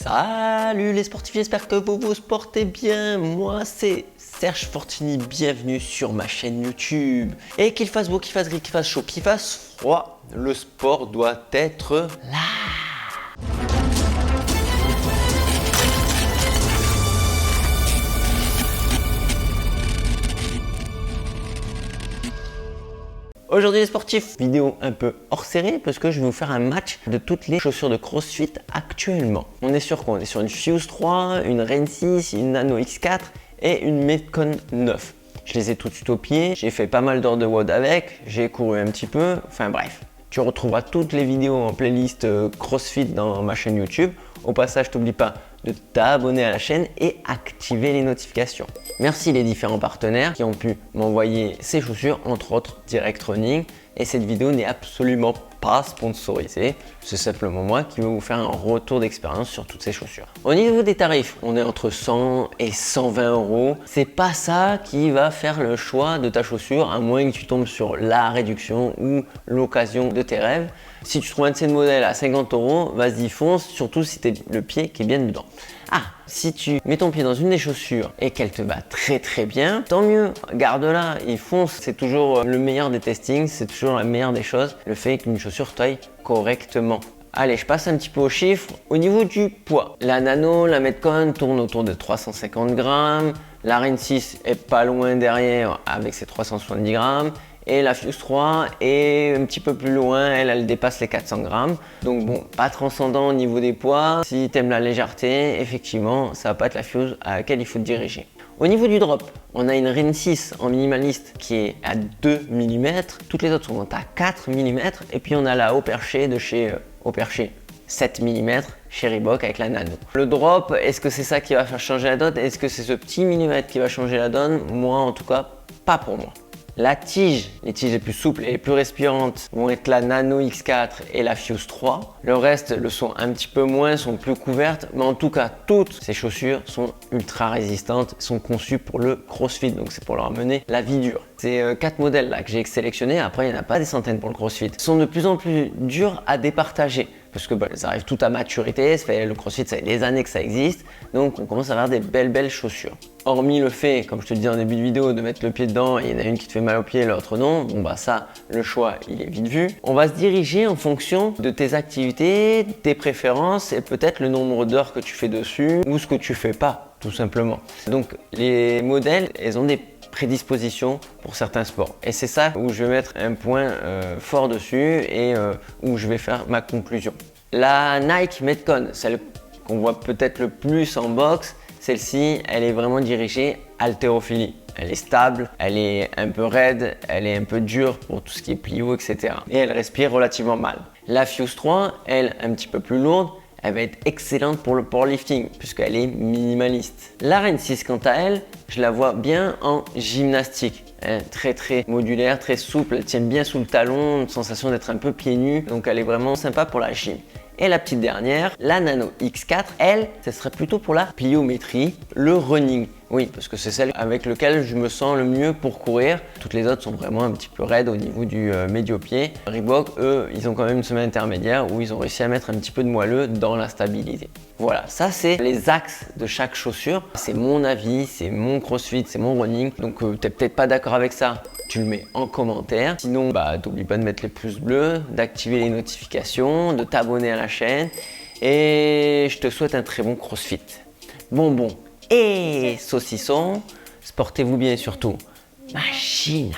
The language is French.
Salut les sportifs, j'espère que vous vous portez bien. Moi c'est Serge Fortini, bienvenue sur ma chaîne YouTube. Et qu'il fasse beau, qu'il fasse gris, qu'il fasse chaud, qu'il fasse froid, le sport doit être là. Aujourd'hui les sportifs, vidéo un peu hors série parce que je vais vous faire un match de toutes les chaussures de CrossFit actuellement. On est sur quoi? On est sur une Fuse 3, une Reign 6, une Nano X4 et une Metcon 9. Je les ai tout de suite au pied, j'ai fait pas mal d'heures de WOD avec, j'ai couru un petit peu, enfin bref. Tu retrouveras toutes les vidéos en playlist CrossFit dans ma chaîne YouTube. Au passage, n'oublie pas de t'abonner à la chaîne et activer les notifications. Merci les différents partenaires qui ont pu m'envoyer ces chaussures, entre autres Direct Running. Et cette vidéo n'est absolument pas sponsorisée, c'est simplement moi qui vais vous faire un retour d'expérience sur toutes ces chaussures. Au niveau des tarifs, on est entre 100 et 120 euros. C'est pas ça qui va faire le choix de ta chaussure, à moins que tu tombes sur la réduction ou l'occasion de tes rêves. Si tu trouves un de ces modèles à 50 euros, vas-y fonce, surtout si tu as le pied qui est bien dedans. Ah, si tu mets ton pied dans une des chaussures et qu'elle te va très bien, tant mieux, garde-la et fonce. C'est toujours le meilleur des testings, c'est toujours la meilleure des choses, le fait qu'une chaussure taille correctement. Allez, je passe un petit peu aux chiffres. Au niveau du poids, la Nano, la Metcon tourne autour de 350 grammes, la Reign 6 est pas loin derrière avec ses 370 grammes. Et la Fuse 3 est un petit peu plus loin, elle dépasse les 400 grammes. Donc bon, pas transcendant au niveau des poids. Si tu aimes la légèreté, effectivement, ça va pas être la Fuse à laquelle il faut te diriger. Au niveau du drop, on a une Reign 6 en minimaliste qui est à 2 mm. Toutes les autres sont à 4 mm. Et puis on a la Haut Perché de chez Haut Perché 7 mm chez Reebok avec la Nano. Le drop, est-ce que c'est ça qui va faire changer la donne? Est-ce que c'est ce petit millimètre qui va changer la donne? Moi en tout cas, pas pour moi. La tige, les tiges les plus souples et les plus respirantes vont être la Nano X4 et la Fuse 3. Le reste le sont un petit peu moins, sont plus couvertes, mais en tout cas, toutes ces chaussures sont ultra résistantes, sont conçues pour le CrossFit, donc c'est pour leur amener la vie dure. Ces 4 modèles là que j'ai sélectionnés, après il n'y en a pas des centaines pour le CrossFit, sont de plus en plus durs à départager. Parce que ça arrive tout à maturité, le CrossFit ça fait des années que ça existe, donc on commence à avoir des belles chaussures. Hormis le fait, comme je te le disais en début de vidéo, de mettre le pied dedans et il y en a une qui te fait mal au pied et l'autre non, bon bah ça, le choix il est vite vu. On va se diriger en fonction de tes activités, tes préférences et peut-être le nombre d'heures que tu fais dessus ou ce que tu fais pas, tout simplement. Donc les modèles, ils ont des prédisposition pour certains sports. Et c'est ça où je vais mettre un point fort dessus et où je vais faire ma conclusion. La Nike Metcon, celle qu'on voit peut-être le plus en boxe, celle-ci, elle est vraiment dirigée haltérophilie. Elle est stable, elle est un peu raide, elle est un peu dure pour tout ce qui est plio, etc. Et elle respire relativement mal. La Fuse 3, elle, un petit peu plus lourde, elle va être excellente pour le powerlifting puisqu'elle est minimaliste. La Reign 6 quant à elle, je la vois bien en gymnastique. Elle est très modulaire, très souple, elle tient bien sous le talon, une sensation d'être un peu pieds nus, donc elle est vraiment sympa pour la gym. Et la petite dernière, la Nano X4, elle, ce serait plutôt pour la pliométrie, le running. Oui, parce que c'est celle avec laquelle je me sens le mieux pour courir. Toutes les autres sont vraiment un petit peu raides au niveau du médio-pied. Reebok, eux, ils ont quand même une semelle intermédiaire où ils ont réussi à mettre un petit peu de moelleux dans la stabilité. Voilà, ça c'est les axes de chaque chaussure. C'est mon avis, c'est mon CrossFit, c'est mon running. Donc tu n'es peut-être pas d'accord avec ça, tu le mets en commentaire. Sinon, n'oublie pas de mettre les pouces bleus, d'activer les notifications, de t'abonner à la chaîne. Et je te souhaite un très bon CrossFit. Bonbons et saucissons, sportez-vous bien surtout. Machine.